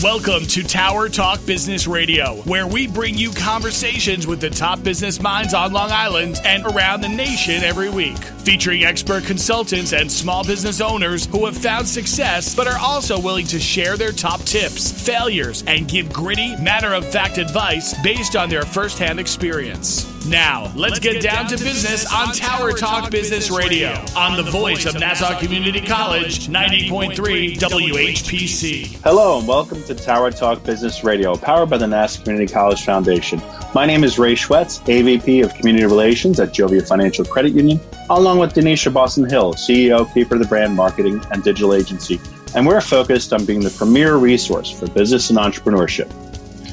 Welcome to Tower Talk Business Radio, where we bring you conversations with the top business minds on Long Island and around the nation every week. Featuring expert consultants and small business owners who have found success but are also willing to share their top tips, failures, and give gritty, matter-of-fact advice based on their firsthand experience. Now, let's get down to business on Tower Talk Business Radio on the voice of Nassau Community College, 90.3 WHPC. Hello and welcome to Tower Talk Business Radio, powered by the Nassau Community College Foundation. My name is Ray Schwetz, AVP of Community Relations at Jovia Financial Credit Union, along with Donyshia Boston-Hill, CEO, Keeper of the Brand Marketing and Digital Agency. And we're focused on being the premier resource for business and entrepreneurship.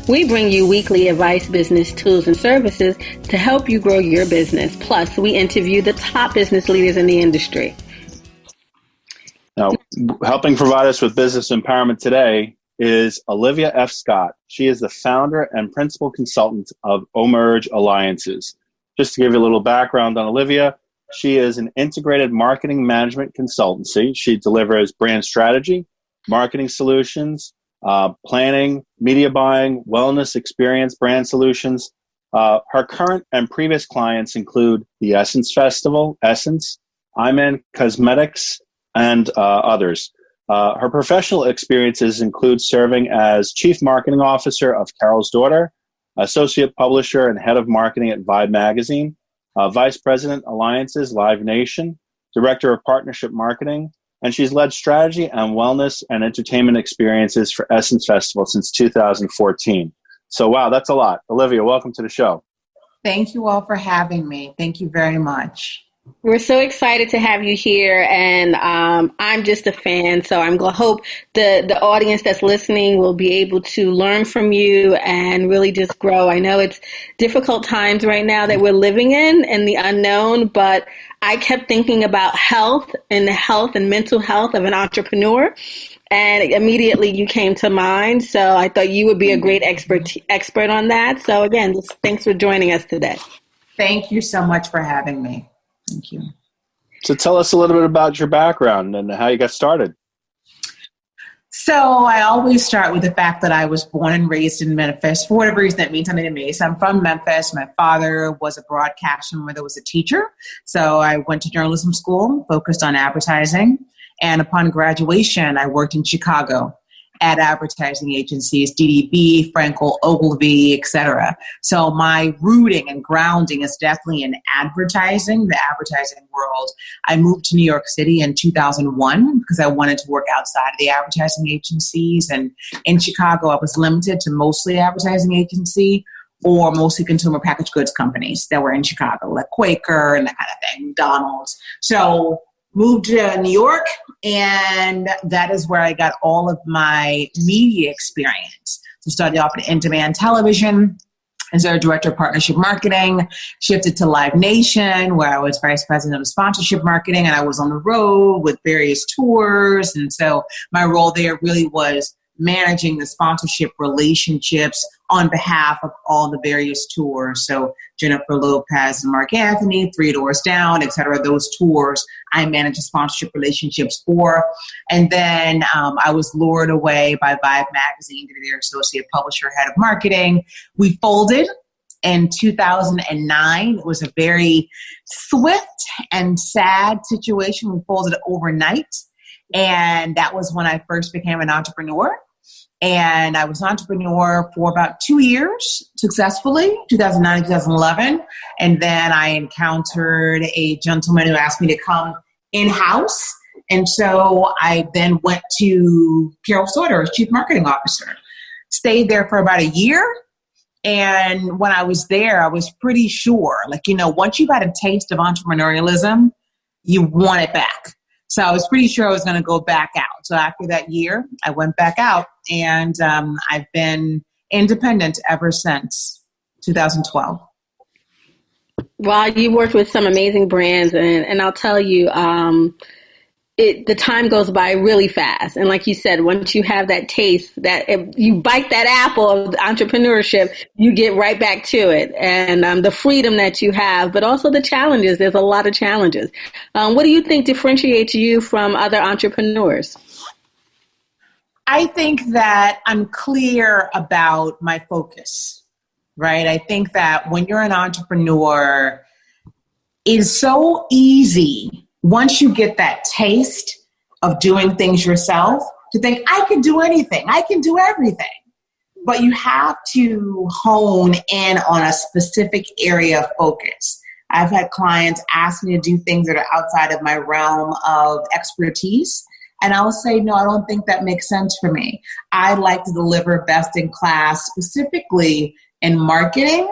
We bring you weekly advice, business tools, and services to help you grow your business. Plus, we interview the top business leaders in the industry. Now, helping provide us with business empowerment today is Olivia F. Scott. She is the founder and principal consultant of Omerge Alliances. Just to give you a little background on Olivia, she is an integrated marketing management consultancy. She delivers brand strategy, marketing solutions, planning, media buying, wellness experience, brand solutions. Her current and previous clients include the Essence Festival, Essence, Iman Cosmetics, and others. Her professional experiences include serving as Chief Marketing Officer of Carol's Daughter, Associate Publisher and Head of Marketing at Vibe Magazine, Vice President Alliances, Live Nation, Director of Partnership Marketing, and she's led strategy and wellness and entertainment experiences for Essence Festival since 2014. So, wow, that's a lot. Olivia, welcome to the show. Thank you all for having me. Thank you very much. We're so excited to have you here, and I'm just a fan, so I'm going to hope the audience that's listening will be able to learn from you and really just grow. I know it's difficult times right now that we're living in and the unknown, but I kept thinking about health and the health and mental health of an entrepreneur, and immediately you came to mind, so I thought you would be a great expert on that. So again, just thanks for joining us today. Thank you so much for having me. Thank you. So tell us a little bit about your background and how you got started. So I always start with the fact that I was born and raised in Memphis. For whatever reason, that means something to me. So I'm from Memphis. My father was a broadcaster. My mother was a teacher. So I went to journalism school, focused on advertising. And upon graduation, I worked in Chicago at advertising agencies, DDB, Frankel, Ogilvy, etc. So my rooting and grounding is definitely in advertising, the advertising world. I moved to New York City in 2001 because I wanted to work outside of the advertising agencies. And in Chicago, I was limited to mostly advertising agency or mostly consumer packaged goods companies that were in Chicago, like Quaker and that kind of thing, McDonald's. So moved to New York, and that is where I got all of my media experience. So started off at in-demand television as our director of partnership marketing, shifted to Live Nation, where I was vice president of sponsorship marketing, and I was on the road with various tours. And so my role there really was managing the sponsorship relationships on behalf of all the various tours. So Jennifer Lopez and Mark Anthony, Three Doors Down, et cetera, those tours I managed the sponsorship relationships for. And then I was lured away by Vibe Magazine to be their associate publisher, head of marketing. We folded in 2009. It was a very swift and sad situation. We folded overnight. And that was when I first became an entrepreneur. And I was an entrepreneur for about 2 years successfully, 2009, 2011. And then I encountered a gentleman who asked me to come in-house. And so I then went to Carol's Daughter as chief marketing officer. Stayed there for about a year. And when I was there, I was pretty sure, once you've had a taste of entrepreneurialism, you want it back. So I was pretty sure I was going to go back out. So after that year, I went back out, and I've been independent ever since 2012. Well, you worked with some amazing brands, and I'll tell you, the time goes by really fast. And like you said, once you have that taste, that if you bite that apple of entrepreneurship, you get right back to it. And the freedom that you have, but also the challenges. There's a lot of challenges. What do you think differentiates you from other entrepreneurs? I I think that I'm clear about my focus, right? I think that when you're an entrepreneur, it's so easy once you get that taste of doing things yourself to think, I can do anything, I can do everything. But you have to hone in on a specific area of focus. I've had clients ask me to do things that are outside of my realm of expertise. And I'll say, no, I don't think that makes sense for me. I like to deliver best in class, specifically in marketing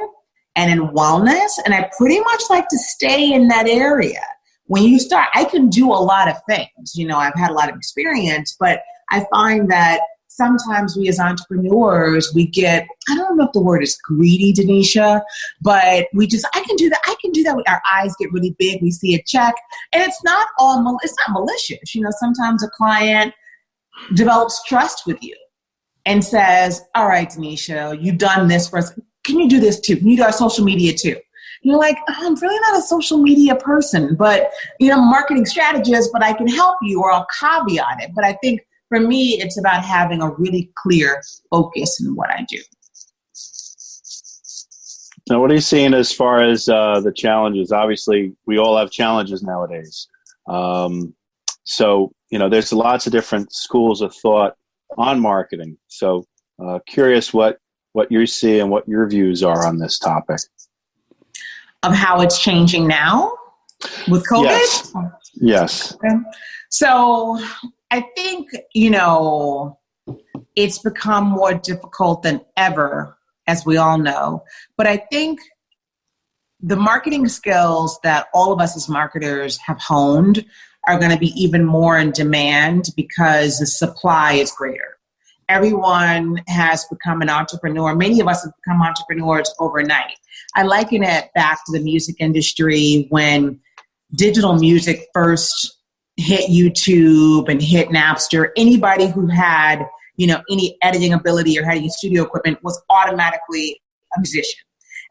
and in wellness. And I pretty much like to stay in that area. When you start, I can do a lot of things. I've had a lot of experience, but I find that sometimes we as entrepreneurs, we get, I don't know if the word is greedy, Donyshia, but I can do that. Our eyes get really big. We see a check and it's not malicious. Sometimes a client develops trust with you and says, all right, Donyshia, you've done this for us. Can you do this too? Can you do our social media too? You're like, I'm really not a social media person, but I'm a marketing strategist, but I can help you, or I'll caveat it. But I think for me, it's about having a really clear focus in what I do. Now, what are you seeing as far as the challenges? Obviously, we all have challenges nowadays. So, there's lots of different schools of thought on marketing. So curious what you see and what your views are on this topic. Of how it's changing now with COVID? Yes. So I think, it's become more difficult than ever, as we all know. But I think the marketing skills that all of us as marketers have honed are going to be even more in demand because the supply is greater. Everyone has become an entrepreneur. Many of us have become entrepreneurs overnight. I liken it back to the music industry when digital music first hit YouTube and hit Napster. Anybody who had, any editing ability or had any studio equipment was automatically a musician.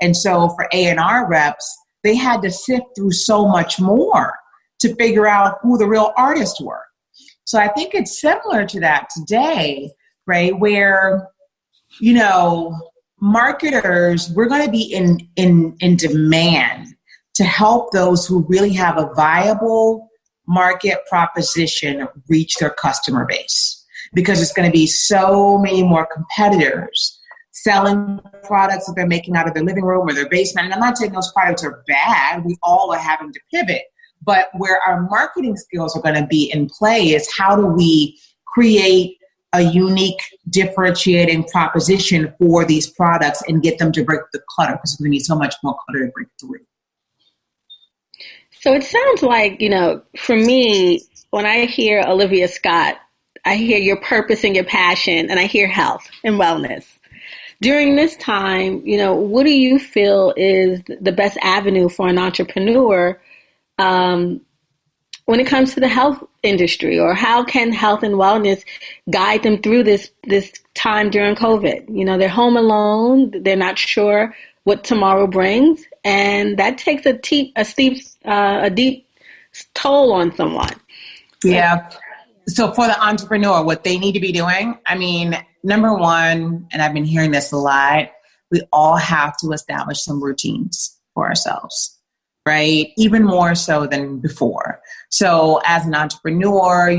And so for A&R reps, they had to sift through so much more to figure out who the real artists were. So I think it's similar to that today, right? Where, marketers, we're going to be in demand to help those who really have a viable market proposition reach their customer base, because there's going to be so many more competitors selling products that they're making out of their living room or their basement. And I'm not saying those products are bad. We all are having to pivot. But where our marketing skills are going to be in play is how do we create a unique differentiating proposition for these products and get them to break the clutter, because there's going to be so much more clutter to break through. So it sounds like, for me, when I hear Olivia Scott, I hear your purpose and your passion, and I hear health and wellness. During this time, what do you feel is the best avenue for an entrepreneur when it comes to the health industry, or how can health and wellness guide them through this time during COVID? They're home alone. They're not sure what tomorrow brings. And that takes a deep toll on someone. Yeah. So for the entrepreneur, what they need to be doing, number one, and I've been hearing this a lot, we all have to establish some routines for ourselves, right? Even more so than before. So as an entrepreneur,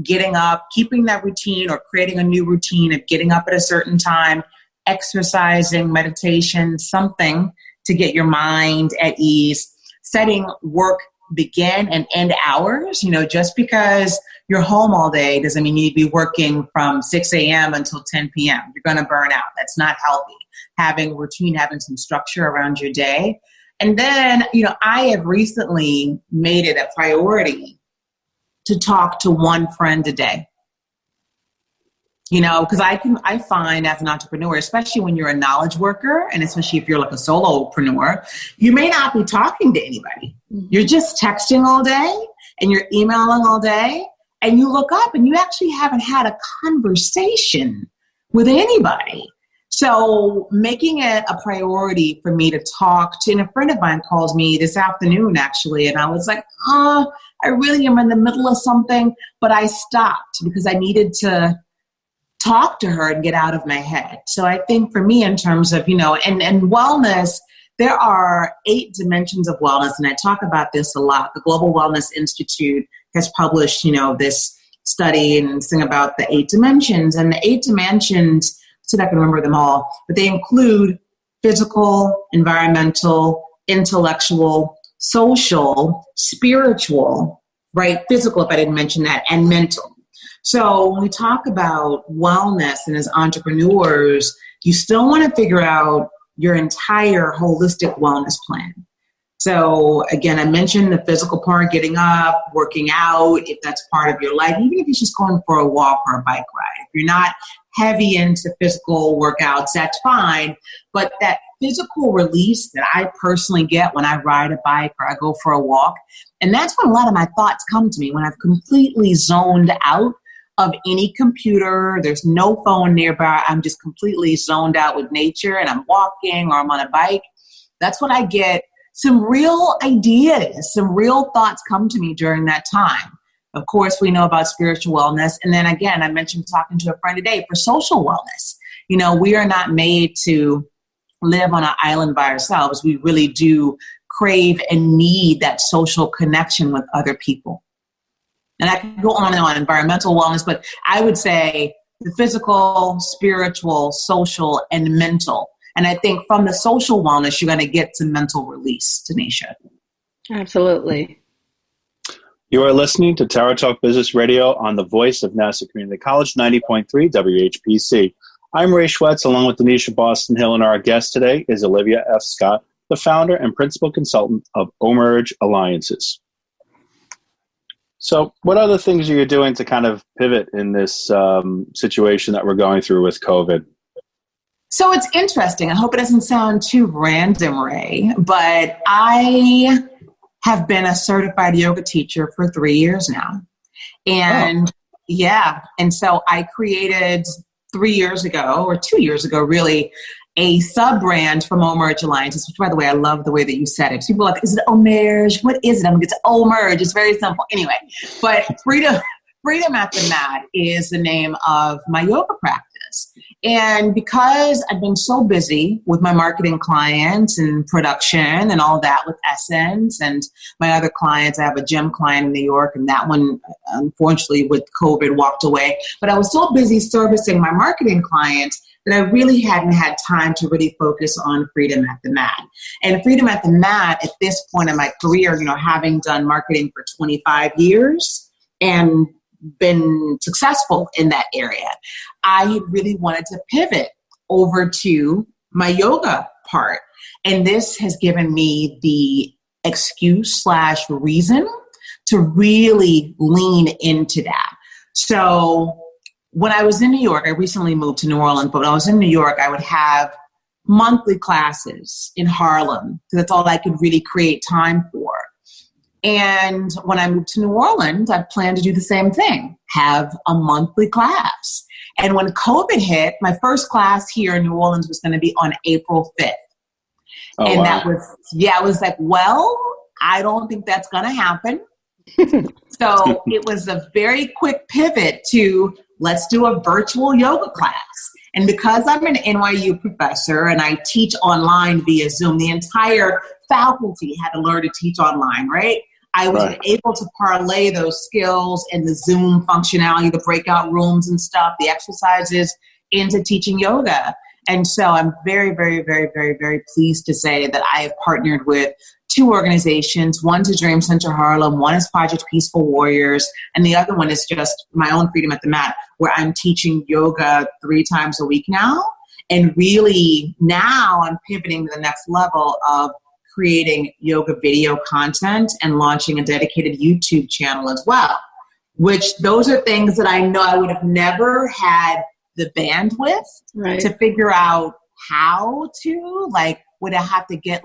getting up, keeping that routine or creating a new routine of getting up at a certain time, exercising, meditation, something to get your mind at ease, setting work begin and end hours. Just because you're home all day doesn't mean you need to be working from 6 a.m. until 10 p.m. You're going to burn out. That's not healthy. Having routine, having some structure around your day. And then, I have recently made it a priority to talk to one friend a day. Because I find as an entrepreneur, especially when you're a knowledge worker, and especially if you're like a solopreneur, you may not be talking to anybody. Mm-hmm. You're just texting all day and you're emailing all day, and you look up and you actually haven't had a conversation with anybody. So making it a priority for me to talk to, and a friend of mine called me this afternoon actually, and I was like, I really am in the middle of something, but I stopped because I needed to talk to her and get out of my head. So I think for me, in terms of, and wellness, there are 8 dimensions of wellness. And I talk about this a lot. The Global Wellness Institute has published, this study and thing about the 8 dimensions. And the 8 dimensions, so I can remember them all, but they include physical, environmental, intellectual, social, spiritual, right? Physical, if I didn't mention that, and mental. So when we talk about wellness and as entrepreneurs, you still want to figure out your entire holistic wellness plan. So again, I mentioned the physical part, getting up, working out, if that's part of your life, even if it's just going for a walk or a bike ride. If you're not heavy into physical workouts, that's fine. But that physical release that I personally get when I ride a bike or I go for a walk, and that's when a lot of my thoughts come to me, when I've completely zoned out of any computer, there's no phone nearby, I'm just completely zoned out with nature and I'm walking or I'm on a bike. That's when I get some real ideas, some real thoughts come to me during that time. Of course, we know about spiritual wellness. And then again, I mentioned talking to a friend today for social wellness. We are not made to live on an island by ourselves. We really do crave and need that social connection with other people. And I can go on and on, environmental wellness, but I would say the physical, spiritual, social, and mental. And I think from the social wellness, you're going to get some mental release, Donyshia. Absolutely. You are listening to Terra Talk Business Radio on the voice of Nassau Community College, 90.3 WHPC. I'm Ray Schwetz, along with Donyshia Boston-Hill, and our guest today is Olivia F. Scott, the founder and principal consultant of Omerge Alliances. So what other things are you doing to kind of pivot in this situation that we're going through with COVID? So it's interesting. I hope it doesn't sound too random, Ray, but I have been a certified yoga teacher for 3 years now. And and so I created 3 years ago, or 2 years ago, really, a sub-brand from Omerge Alliances, which, by the way, I love the way that you said it. People are like, is it Omerge? What is it? I'm like, it's Omerge. It's very simple. Anyway, but Freedom at the Mat is the name of my yoga practice. And because I've been so busy with my marketing clients and production and all that with Essence and my other clients, I have a gym client in New York, and that one, unfortunately, with COVID walked away. But I was so busy servicing my marketing clients that I really hadn't had time to really focus on Freedom at the Mat. And Freedom at the Mat, at this point in my career, having done marketing for 25 years and been successful in that area, I really wanted to pivot over to my yoga part. And this has given me the excuse/reason to really lean into that. So when I was in New York, I recently moved to New Orleans, but when I was in New York, I would have monthly classes in Harlem because that's all I could really create time for. And when I moved to New Orleans, I planned to do the same thing, have a monthly class. And when COVID hit, my first class here in New Orleans was going to be on April 5th. Oh, and wow. I was like, well, I don't think that's going to happen. So it was a very quick pivot to let's do a virtual yoga class. And because I'm an NYU professor and I teach online via Zoom, the entire faculty had to learn to teach online, right? I was able to parlay those skills and the Zoom functionality, the breakout rooms and stuff, the exercises into teaching yoga. And so I'm very, very, very, very, very pleased to say that I have partnered with 2 organizations. One's a Dream Center Harlem, one is Project Peaceful Warriors, and the other one is just my own Freedom at the Mat, where I'm teaching yoga 3 times a week now. And really now I'm pivoting to the next level of creating yoga video content and launching a dedicated YouTube channel as well, which those are things that I know I would have never had the bandwidth to figure out how to, would I have to get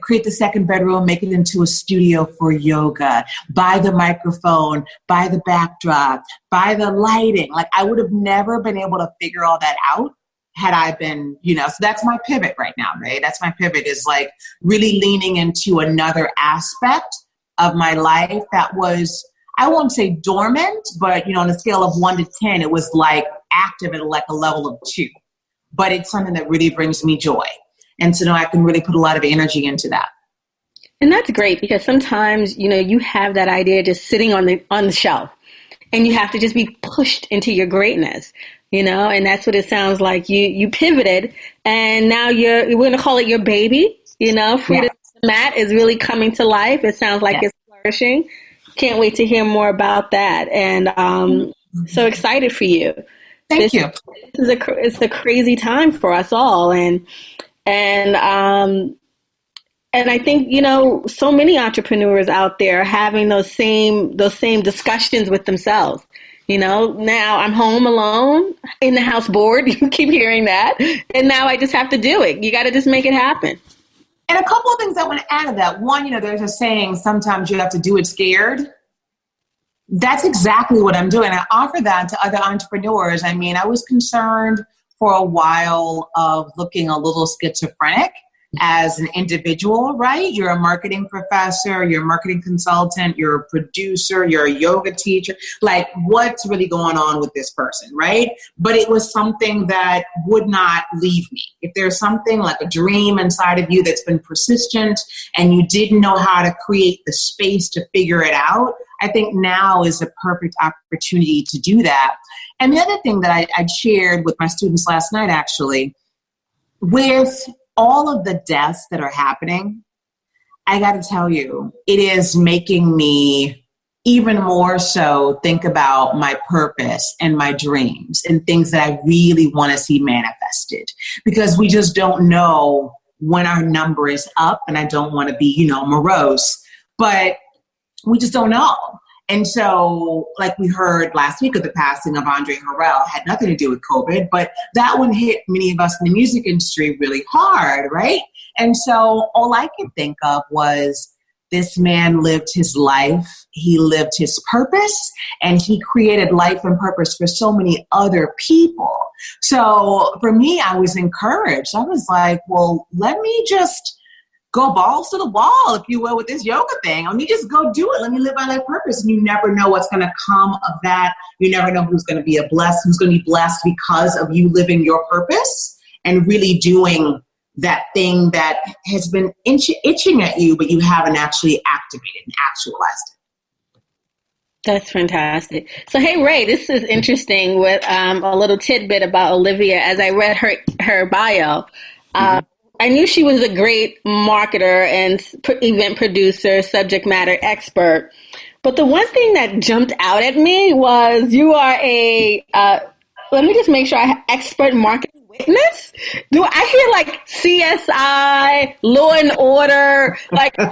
create the second bedroom, make it into a studio for yoga, buy the microphone, buy the backdrop, buy the lighting. I would have never been able to figure all that out had I been, so that's my pivot right now, right? That's my pivot is really leaning into another aspect of my life that was, I won't say dormant, but, on a scale of 1 to 10, it was active at like a level of 2, but it's something that really brings me joy. And so now I can really put a lot of energy into that. And that's great because sometimes, you have that idea just sitting on the shelf and you have to just be pushed into your greatness, and that's what it sounds like. You pivoted and now we're going to call it your baby, Freedom Mat is really coming to life. It sounds like it's flourishing. Can't wait to hear more about that. And so excited for you. Thank you. It's a crazy time for us all. And I think, so many entrepreneurs out there having those same discussions with themselves. Now I'm home alone in the house bored. You keep hearing that. And now I just have to do it. You got to just make it happen. And a couple of things I want to add to that. One, there's a saying, sometimes you have to do it scared. That's exactly what I'm doing. I offer that to other entrepreneurs. I mean, I was concerned for a while of looking a little schizophrenic as an individual, right? You're a marketing professor, you're a marketing consultant, you're a producer, you're a yoga teacher. Like, what's really going on with this person, right? But it was something that would not leave me. If there's something like a dream inside of you that's been persistent and you didn't know how to create the space to figure it out, I think now is a perfect opportunity to do that. And the other thing that I shared with my students last night, actually, with all of the deaths that are happening, I got to tell you, it is making me even more so think about my purpose and my dreams and things that I really want to see manifested, because we just don't know when our number is up. And I don't want to be, morose, but we just don't know. And so, like we heard last week of the passing of Andre Harrell, had nothing to do with COVID, but that one hit many of us in the music industry really hard, right? And so all I could think of was this man lived his life, he lived his purpose, and he created life and purpose for so many other people. So for me, I was encouraged. I was like, well, let me just go balls to the wall, if you will, with this yoga thing. Let me just go do it. Let me live my life purpose. And you never know what's going to come of that. You never know who's going to be who's going to be blessed because of you living your purpose and really doing that thing that has been itching at you, but you haven't actually activated and actualized it. That's fantastic. So, hey, Ray, this is interesting with a little tidbit about Olivia. As I read her bio, I knew she was a great marketer and event producer, subject matter expert. But the one thing that jumped out at me was you are let me just make sure I have expert marketing witness. Do I hear like CSI, Law and Order, like in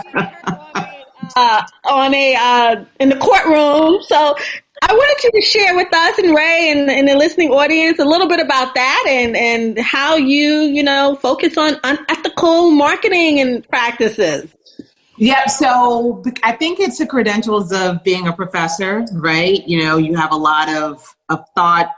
the courtroom? So I wanted you to share with us and Ray and the listening audience a little bit about that and how you focus on unethical marketing and practices. Yep. So I think it's the credentials of being a professor, right? You have a lot of thought.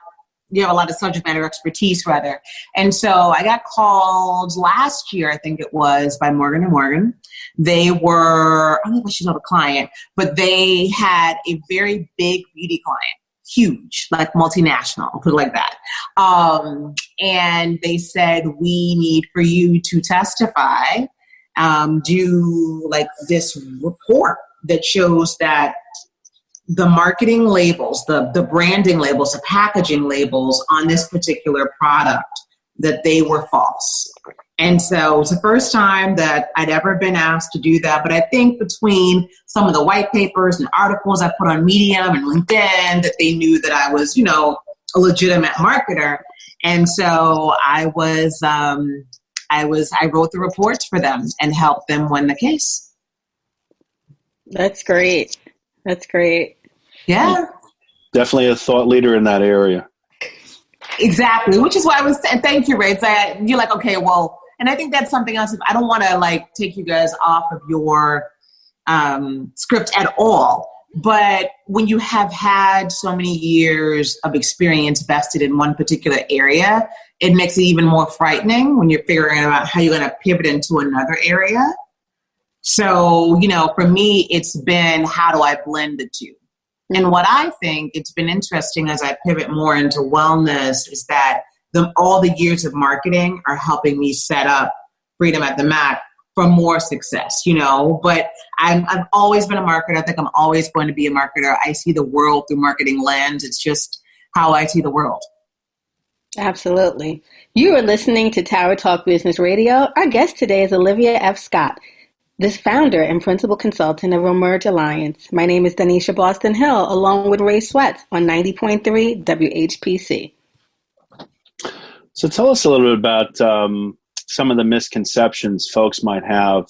You have a lot of subject matter expertise, rather. And so I got called last year, I think it was, by Morgan & Morgan. They were, I don't know if I should know the client, but they had a very big beauty client, huge, like multinational, put it like that. And they said, we need for you to testify, do like this report that shows that the marketing labels, the branding labels, the packaging labels on this particular product, that they were false. And so it's the first time that I'd ever been asked to do that. But I think between some of the white papers and articles I put on Medium and LinkedIn, that they knew that I was, a legitimate marketer. And so I wrote the reports for them and helped them win the case. That's great. That's great. Yeah. Definitely a thought leader in that area. Exactly. Which is why I was saying, thank you, Ray. You're like, okay, well, and I think that's something else. I don't want to take you guys off of your script at all. But when you have had so many years of experience vested in one particular area, it makes it even more frightening when you're figuring out how you're going to pivot into another area. So, for me, it's been, how do I blend the two? And what I think it's been interesting as I pivot more into wellness is that all the years of marketing are helping me set up Freedom at the Mat for more success, but I've always been a marketer. I think I'm always going to be a marketer. I see the world through marketing lens. It's just how I see the world. Absolutely. You are listening to Tower Talk Business Radio. Our guest today is Olivia F. Scott, the founder and principal consultant of Omerge Alliance. My name is Donyshia Boston-Hill, along with Ray Schwetz on 90.3 WHPC. So tell us a little bit about some of the misconceptions folks might have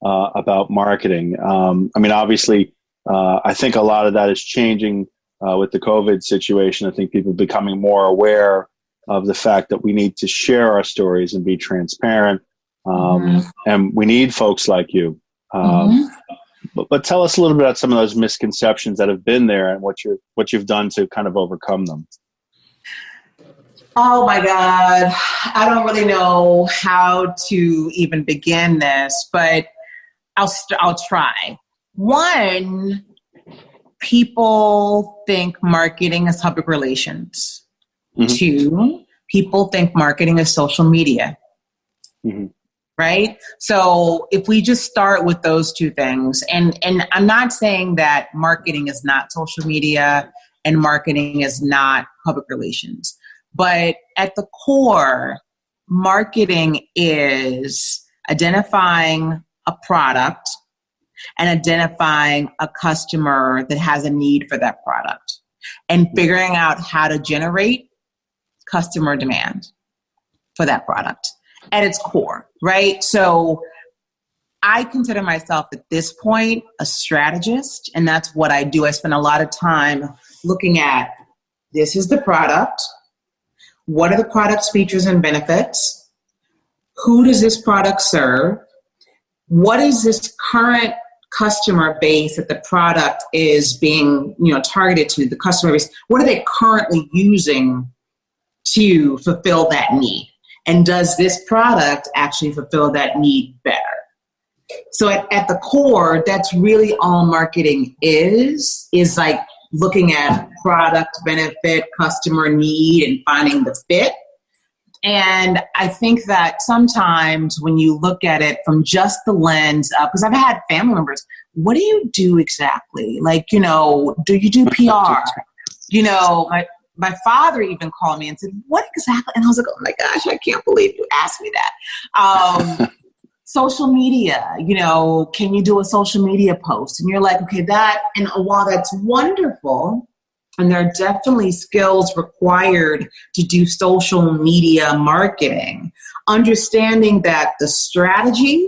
about marketing. Obviously, I think a lot of that is changing with the COVID situation. I think people are becoming more aware of the fact that we need to share our stories and be transparent. And we need folks like you. But tell us a little bit about some of those misconceptions that have been there and what you've done to kind of overcome them. Oh my God. I don't really know how to even begin this, but I'll try. One, people think marketing is public relations. Mm-hmm. Two, people think marketing is social media. Mm-hmm. Right? So if we just start with those two things, and I'm not saying that marketing is not social media and marketing is not public relations, but at the core, marketing is identifying a product and identifying a customer that has a need for that product and figuring out how to generate customer demand for that product at its core, right? So I consider myself at this point a strategist, and that's what I do. I spend a lot of time looking at, this is the product. What are the product's features and benefits? Who does this product serve? What is this current customer base that the product is being, targeted to, the customer base? What are they currently using to fulfill that need? And does this product actually fulfill that need better? So at the core, that's really all marketing is like looking at product, benefit, customer need, and finding the fit. And I think that sometimes when you look at it from just the lens of, because I've had family members, what do you do exactly? Like, do you do PR? My father even called me and said, what exactly? And I was like, oh my gosh, I can't believe you asked me that. Social media, can you do a social media post? And you're like, okay, and while that's wonderful, and there are definitely skills required to do social media marketing, understanding that the strategy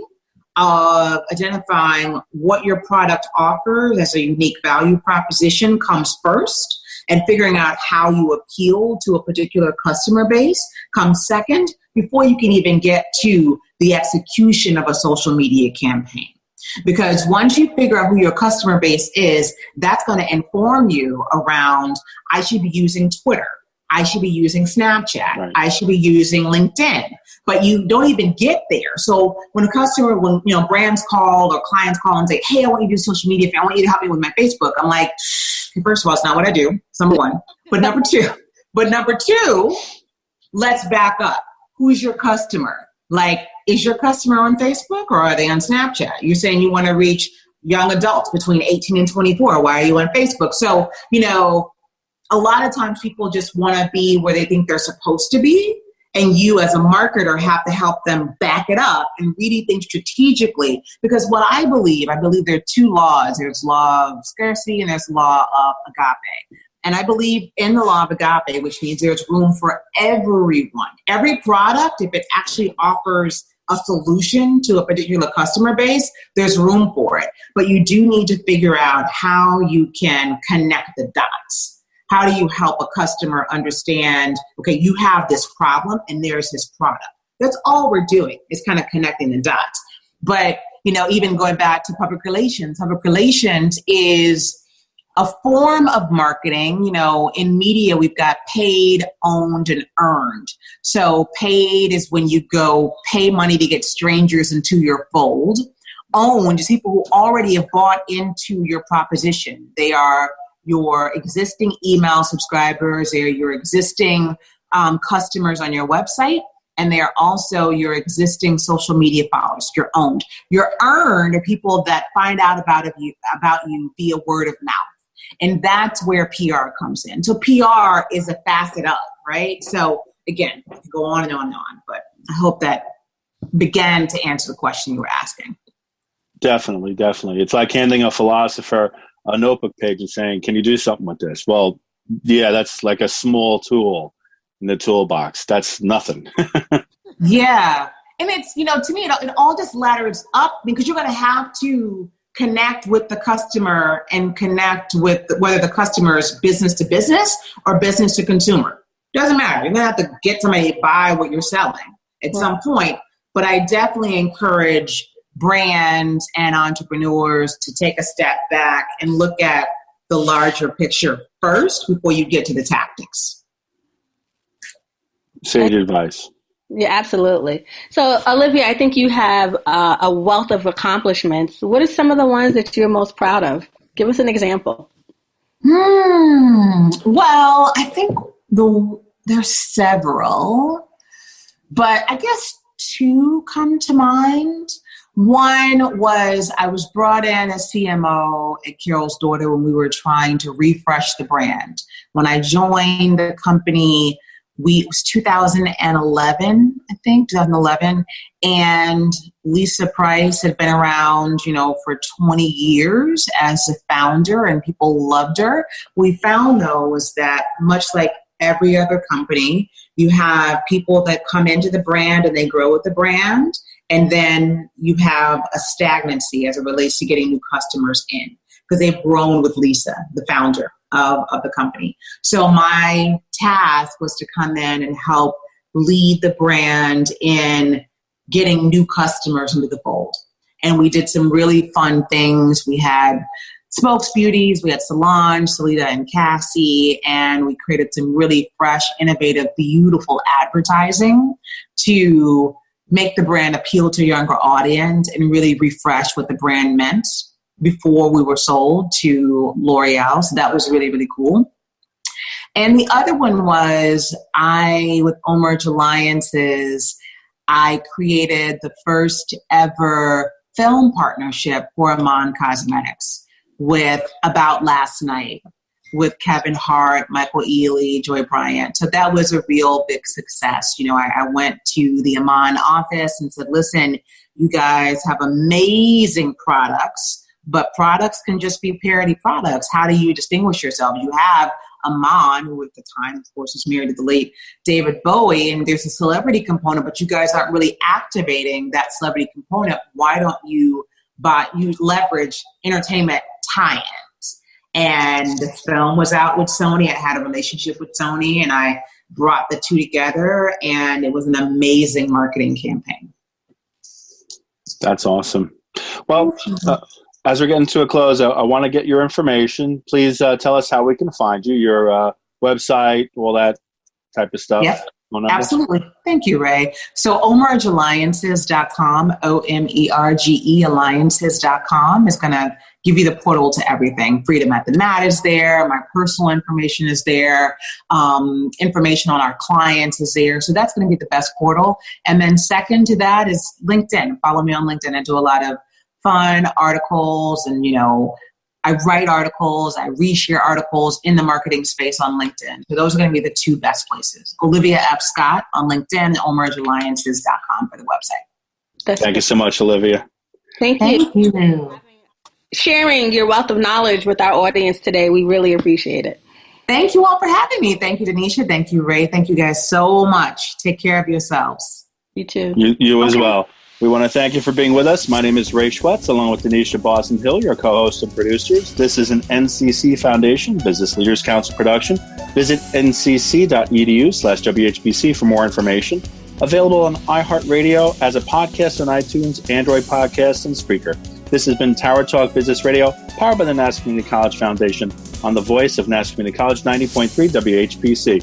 of identifying what your product offers as a unique value proposition comes first, and figuring out how you appeal to a particular customer base comes second, before you can even get to the execution of a social media campaign. Because once you figure out who your customer base is, that's going to inform you around, I should be using Twitter, I should be using Snapchat, right, I should be using LinkedIn. But you don't even get there. So when brands call or clients call and say, hey, I want you to do social media, I want you to help me with my Facebook, I'm like, first of all, it's not what I do, number one. But number two, let's back up. Who's your customer? Like, is your customer on Facebook or are they on Snapchat? You're saying you want to reach young adults between 18 and 24. Why are you on Facebook? So, a lot of times people just want to be where they think they're supposed to be. And you as a marketer have to help them back it up and really think strategically. Because what I believe there are two laws. There's law of scarcity and there's law of agape. And I believe in the law of agape, which means there's room for everyone. Every product, if it actually offers a solution to a particular customer base, there's room for it. But you do need to figure out how you can connect the dots. How do you help a customer understand, okay, you have this problem and there's this product. That's all we're doing is kind of connecting the dots. But, even going back to public relations is a form of marketing. In media, we've got paid, owned, and earned. So paid is when you go pay money to get strangers into your fold. Owned is people who already have bought into your proposition. They are your existing email subscribers, they're your existing customers on your website, and they are also your existing social media followers, your owned. Your earned are people that find out about you via word of mouth. And that's where PR comes in. So PR is a facet of, right? So again, I could go on and on and on, but I hope that began to answer the question you were asking. Definitely. It's like handing a philosopher a notebook page and saying, can you do something with this? Well, yeah, that's like a small tool in the toolbox. That's nothing. Yeah. And it's, to me, it all just ladders up because you're going to have to connect with the customer and connect with whether the customer is business to business or business to consumer. Doesn't matter. You're going to have to get somebody to buy what you're selling at some point. But I definitely encourage brands and entrepreneurs to take a step back and look at the larger picture first before you get to the tactics. Sage advice. Yeah, absolutely. So, Olivia, I think you have a wealth of accomplishments. What are some of the ones that you're most proud of? Give us an example. Well, I think there's several, but I guess two come to mind. One was I was brought in as CMO at Carol's Daughter when we were trying to refresh the brand. When I joined the company, it was 2011, I think, 2011. And Lisa Price had been around, for 20 years as a founder, and people loved her. What we found, though, was that much like every other company, you have people that come into the brand and they grow with the brand. And then you have a stagnancy as it relates to getting new customers in because they've grown with Lisa, the founder of the company. So my task was to come in and help lead the brand in getting new customers into the fold. And we did some really fun things. We had Smokes Beauties, we had Solange, Salida, and Cassie, and we created some really fresh, innovative, beautiful advertising to make the brand appeal to a younger audience and really refresh what the brand meant before we were sold to L'Oreal. So that was really, really cool. And the other one was with Omerge Alliances, I created the first ever film partnership for Amon Cosmetics with About Last Night, with Kevin Hart, Michael Ealy, Joy Bryant. So that was a real big success. I went to the Amon office and said, listen, you guys have amazing products, but products can just be parody products. How do you distinguish yourself? You have Amon, who at the time, of course, was married to the late David Bowie, and there's a celebrity component, but you guys aren't really activating that celebrity component. Why don't you leverage entertainment tie-ins? And the film was out with Sony. I had a relationship with Sony, and I brought the two together, and it was an amazing marketing campaign. That's awesome. Well, as we're getting to a close, I want to get your information. Please tell us how we can find you, your website, all that type of stuff. Yep. Absolutely. Thank you, Ray. So OmergeAlliances.com, OMERGE Alliances.com is going to give you the portal to everything. Freedom at the Mat is there. My personal information is there. Information on our clients is there. So that's going to be the best portal. And then second to that is LinkedIn. Follow me on LinkedIn. I do a lot of fun articles and, I write articles, I reshare articles in the marketing space on LinkedIn. So those are going to be the two best places. Olivia F. Scott on LinkedIn, OmergeAlliances.com for the website. Thank you so much, Olivia. Thank you. Sharing your wealth of knowledge with our audience today. We really appreciate it. Thank you all for having me. Thank you, Donyshia. Thank you, Ray. Thank you guys so much. Take care of yourselves. You too. You as well. We want to thank you for being with us. My name is Ray Schwetz, along with Donyshia Boston-Hill, your co-hosts and producers. This is an NCC Foundation Business Leaders Council production. Visit ncc.edu/WHPC for more information. Available on iHeartRadio as a podcast on iTunes, Android Podcasts, and Spreaker. This has been Tower Talk Business Radio, powered by the Nassau Community College Foundation, on the voice of Nassau Community College 90.3 WHPC.